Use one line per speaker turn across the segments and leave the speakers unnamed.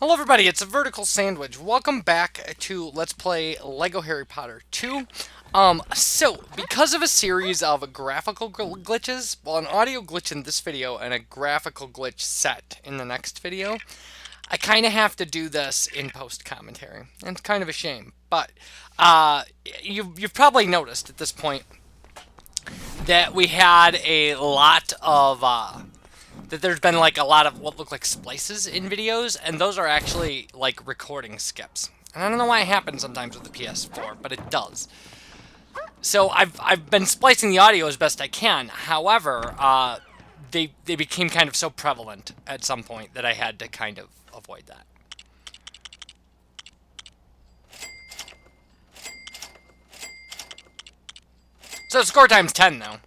Hello everybody, it's a Vertical Sandwich. Welcome back to Let's Play Lego Harry Potter 2. Because of a series of graphical glitches, well, an audio glitch in this video and a graphical glitch set in the next video, I kind of have to do this in post-commentary. And it's kind of a shame, but you've probably noticed at this point that we had a lot of that there's been like a lot of what look like splices in videos, and those are actually like recording skips. And I don't know why it happens sometimes with the PS4, but it does. So I've been splicing the audio as best I can. However, they became kind of so prevalent at some point that I had to kind of avoid that. So score time's 10 though.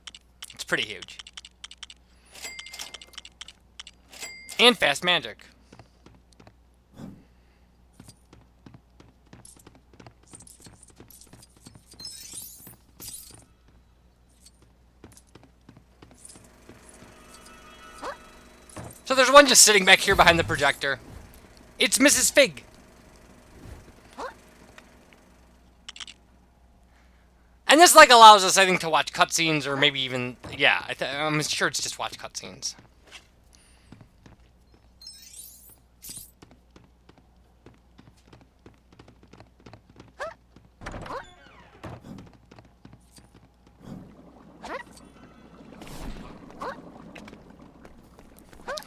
It's pretty huge. And fast magic. So there's one just sitting back here behind the projector. It's Mrs. Fig. And this like allows us, I think, to watch cutscenes, or maybe even, yeah, I'm sure it's just watch cutscenes.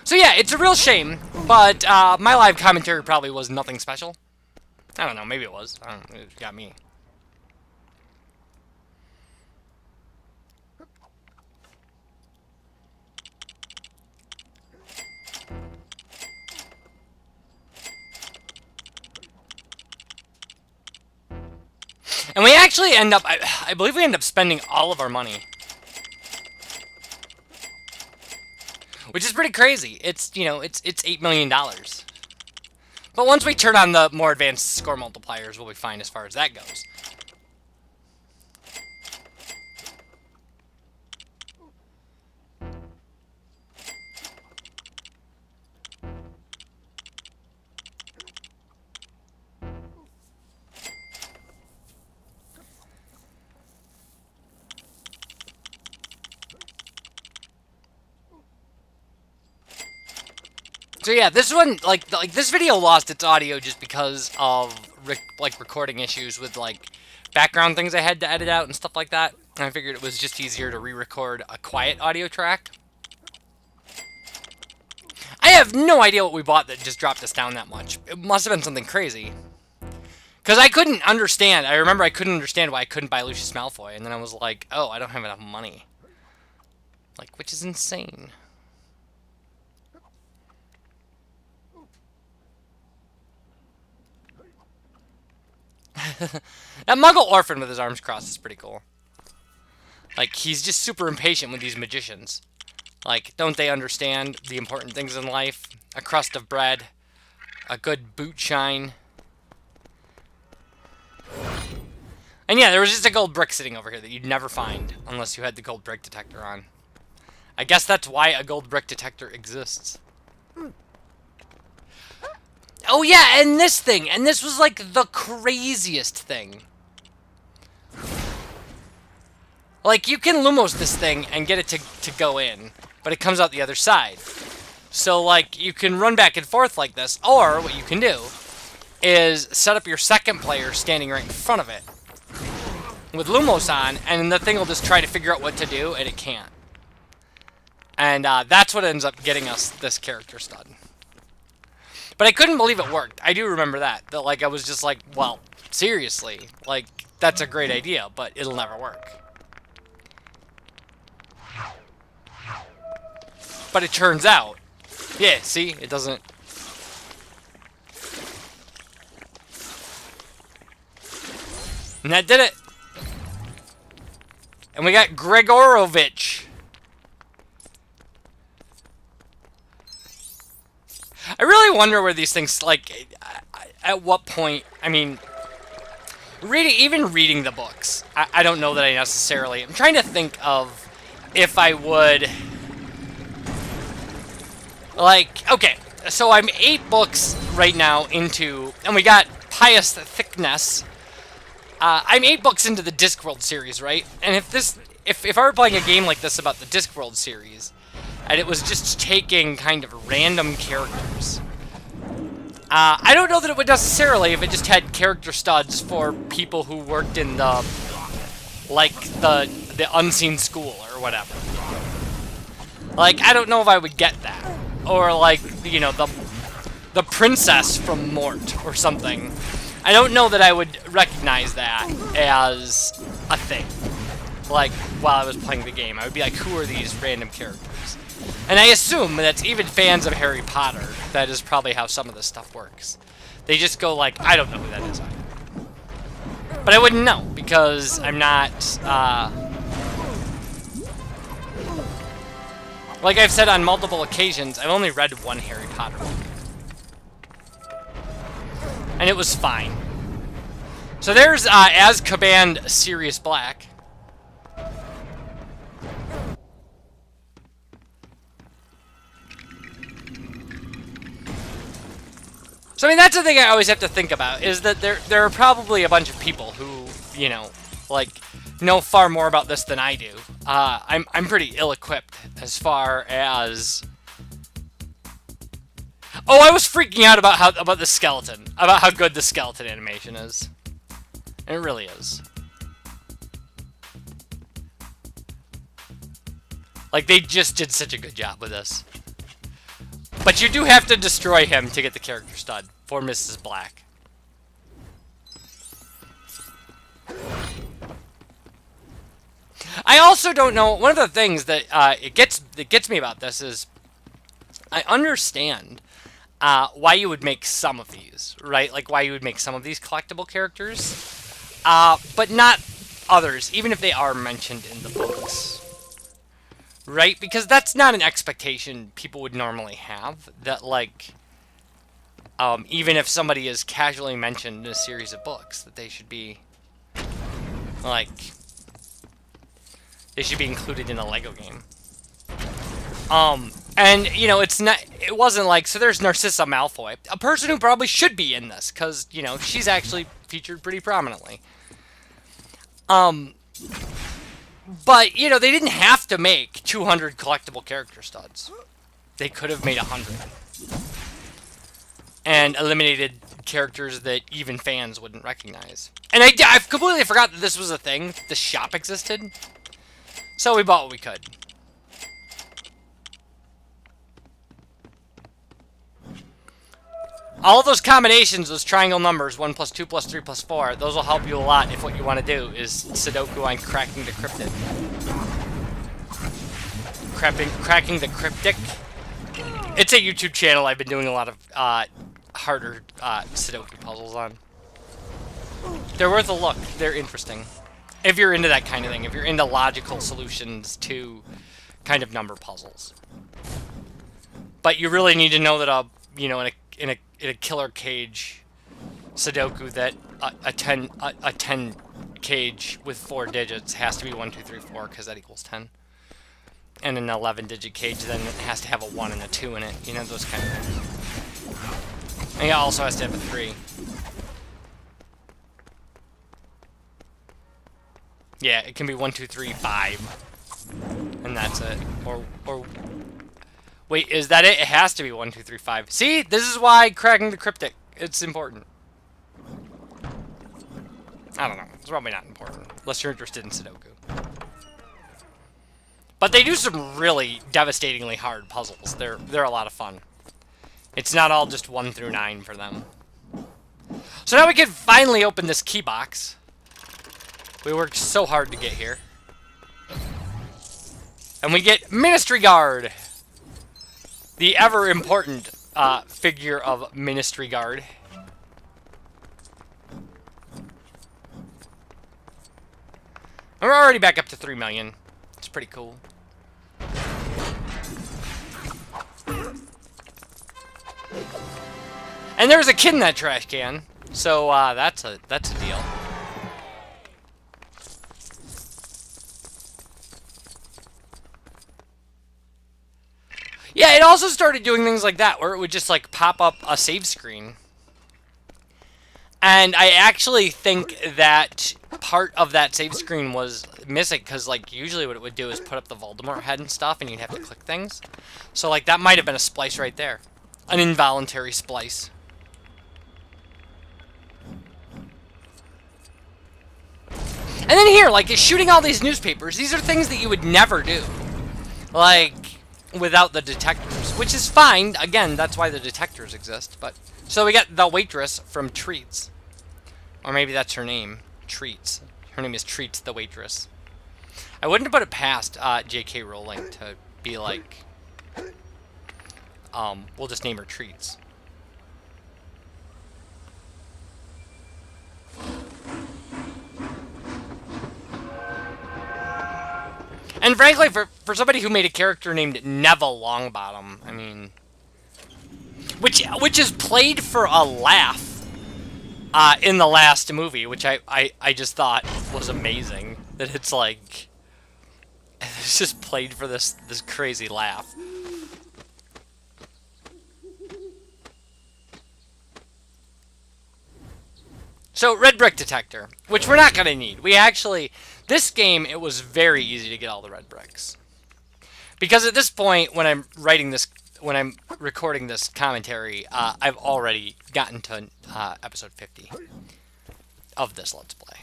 So yeah, it's a real shame, but my live commentary probably was nothing special. I don't know, maybe it was. I don't know, it got me. And we actually end up, I believe we end up spending all of our money. Which is pretty crazy. It's, you know, it's $8 million. But once we turn on the more advanced score multipliers, we'll be fine as far as that goes. So yeah, this one, like this video lost its audio just because of recording issues with like background things I had to edit out and stuff like that. And I figured it was just easier to re-record a quiet audio track. I have no idea what we bought that just dropped us down that much. It must have been something crazy. Because I couldn't understand. I remember I couldn't understand why I couldn't buy Lucius Malfoy. And then I was like, oh, I don't have enough money. Like, which is insane. That Muggle orphan with his arms crossed is pretty cool. Like, he's just super impatient with these magicians. Like, don't they understand the important things in life? A crust of bread, a good boot shine. And yeah, there was just a gold brick sitting over here that you'd never find unless you had the gold brick detector on. I guess that's why a gold brick detector exists. Oh yeah, and this thing, and this was like the craziest thing. Like, you can Lumos this thing and get it to go in, but it comes out the other side. So, like, you can run back and forth like this, or what you can do is set up your second player standing right in front of it with Lumos on, and the thing will just try to figure out what to do, and it can't. And that's what ends up getting us this character stud. But I couldn't believe it worked. I do remember that. That, like, I was just like, well, seriously. Like, that's a great idea, but it'll never work. But it turns out, yeah, see? It doesn't... And that did it. And we got Gregorovich. I really wonder where these things, like, at what point, I mean, even reading the books, I don't know that I necessarily, I'm trying to think of if I would, like, okay, So I'm 8 books right now into, and we got Pious Thickness. I'm 8 books into the Discworld series, right? And if I were playing a game like this about the Discworld series, and it was just taking kind of random characters, I don't know that it would necessarily if it just had character studs for people who worked in the, like, the unseen school or whatever. Like, I don't know if I would get that. Or, like, you know, the princess from Mort or something. I don't know that I would recognize that as a thing. Like, while I was playing the game, I would be like, who are these random characters? And I assume that's even fans of Harry Potter. That is probably how some of this stuff works. They just go like, I don't know who that is. But I wouldn't know, because I'm not, like I've said on multiple occasions, I've only read one Harry Potter book. And it was fine. So there's Azkaban Sirius Black. So, I mean, that's the thing I always have to think about, is that there are probably a bunch of people who, you know, like, know far more about this than I do. I'm pretty ill-equipped as far as... Oh, I was freaking out about the skeleton, about how good the skeleton animation is. And it really is. Like, they just did such a good job with this. But you do have to destroy him to get the character stud for Mrs. Black. I also don't know, one of the things that it gets me about this is I understand why you would make some of these, right? Like why you would make some of these collectible characters, but not others, even if they are mentioned in the books. Right? Because that's not an expectation people would normally have. That, like, even if somebody is casually mentioned in a series of books, that they should be, like, they should be included in a LEGO game. And, you know, it wasn't like, so there's Narcissa Malfoy, a person who probably should be in this, because, you know, she's actually featured pretty prominently. But, you know, they didn't have to make 200 collectible character studs. They could have made 100. And eliminated characters that even fans wouldn't recognize. And I've completely forgot that this was a thing. The shop existed. So we bought what we could. All of those combinations, those triangle numbers, 1 plus 2 plus 3 plus 4, those will help you a lot if what you want to do is Sudoku on cracking the cryptic. Cracking the cryptic. It's a YouTube channel I've been doing a lot of harder Sudoku puzzles on. They're worth a look. They're interesting. If you're into that kind of thing. If you're into logical solutions to kind of number puzzles. But you really need to know that, you know, in a killer cage Sudoku, that a 10 cage with 4 digits has to be 1, 2, 3, 4 because that equals 10. And an 11-digit cage then it has to have a 1 and a 2 in it. You know, those kind of things. And it also has to have a 3. Yeah, it can be 1, 2, 3, 5. And that's it. Or wait, is that it? It has to be 1, 2, 3, 5. See? This is why cracking the cryptic, it's important. I don't know. It's probably not important. Unless you're interested in Sudoku. But they do some really devastatingly hard puzzles. They're a lot of fun. It's not all just 1 through 9 for them. So now we can finally open this key box. We worked so hard to get here. And we get Ministry Guard. The ever-important figure of Ministry Guard. And we're already back up to 3 million. It's pretty cool. And there's a kid in that trash can. So that's a deal. Yeah, it also started doing things like that, where it would just, like, pop up a save screen. And I actually think that part of that save screen was missing, because, like, usually what it would do is put up the Voldemort head and stuff, and you'd have to click things. So, like, that might have been a splice right there. An involuntary splice. And then here, like, shooting all these newspapers, these are things that you would never do. Like, without the detectors, which is fine. Again, that's why the detectors exist. But so we got the waitress from Treats. Or maybe that's her name, Treats. Her name is Treats, the waitress. I wouldn't put it past J.K. Rowling to be like, we'll just name her Treats. And frankly, for somebody who made a character named Neville Longbottom, I mean, which is played for a laugh in the last movie, which I just thought was amazing. That it's like, it's just played for this crazy laugh. So, red brick detector, which we're not going to need. We actually, this game, it was very easy to get all the red bricks. Because at this point, when I'm writing this, when I'm recording this commentary, I've already gotten to episode 50 of this Let's Play.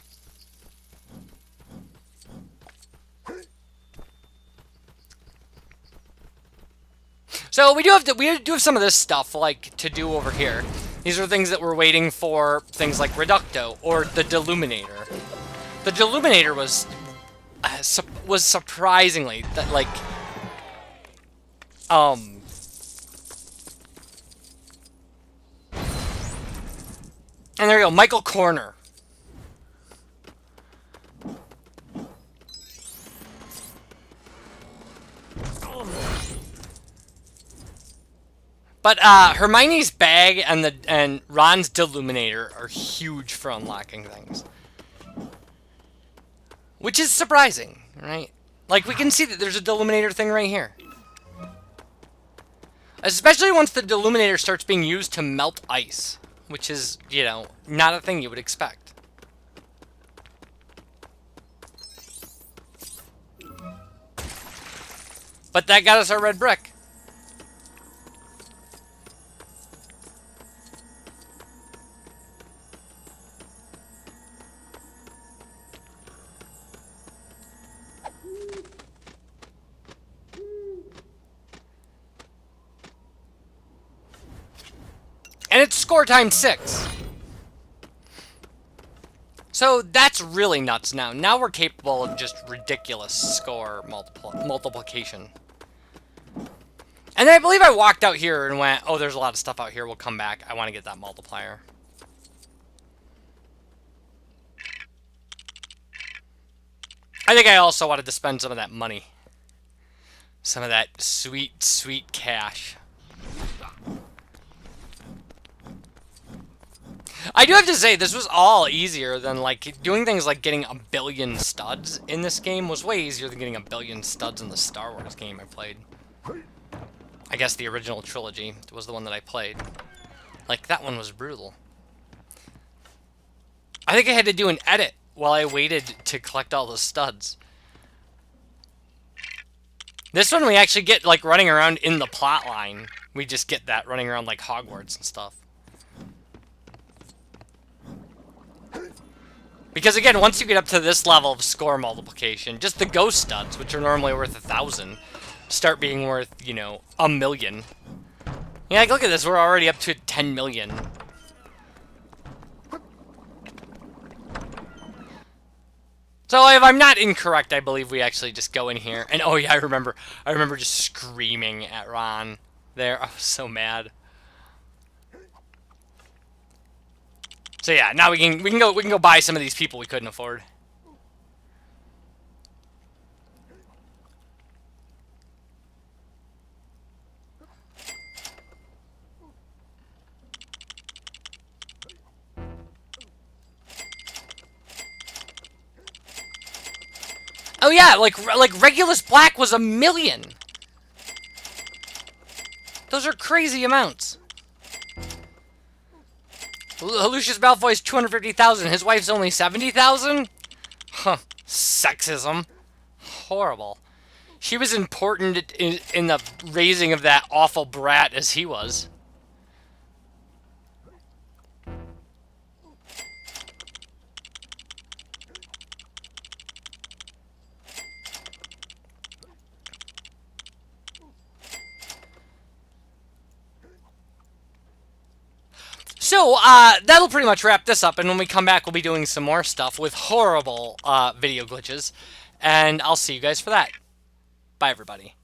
So we do have some of this stuff like to do over here. These are things that we're waiting for, things like Reducto or the Deluminator. The Deluminator was surprisingly that like and there you go, Michael Corner. But Hermione's bag and Ron's Deluminator are huge for unlocking things. Which is surprising, right? Like, we can see that there's a Deluminator thing right here. Especially once the Deluminator starts being used to melt ice. Which is, you know, not a thing you would expect. But that got us our red brick. And it's score times 6. So that's really nuts now. Now we're capable of just ridiculous score multiplication. And I believe I walked out here and went, oh, there's a lot of stuff out here. We'll come back. I want to get that multiplier. I think I also wanted to spend some of that money. Some of that sweet, sweet cash. I do have to say, this was all easier than, like, doing things like getting a billion studs in this game was way easier than getting a billion studs in the Star Wars game I played. I guess the original trilogy was the one that I played. Like, that one was brutal. I think I had to do an edit while I waited to collect all the studs. This one we actually get, like, running around in the plot line. We just get that running around, like, Hogwarts and stuff. Because again, once you get up to this level of score multiplication, just the ghost studs, which are normally worth 1,000, start being worth, you know, 1,000,000. Yeah, like, look at this, we're already up to 10 million. So if I'm not incorrect, I believe we actually just go in here, and oh yeah, I remember just screaming at Ron there. I was so mad. So yeah, now we can go buy some of these people we couldn't afford. Oh yeah, like Regulus Black was 1,000,000. Those are crazy amounts. Lucius Malfoy's 250,000. His wife's only 70,000? Huh. Sexism. Horrible. She was important in the raising of that awful brat as he was. So, that'll pretty much wrap this up, and when we come back, we'll be doing some more stuff with horrible video glitches, and I'll see you guys for that. Bye, everybody.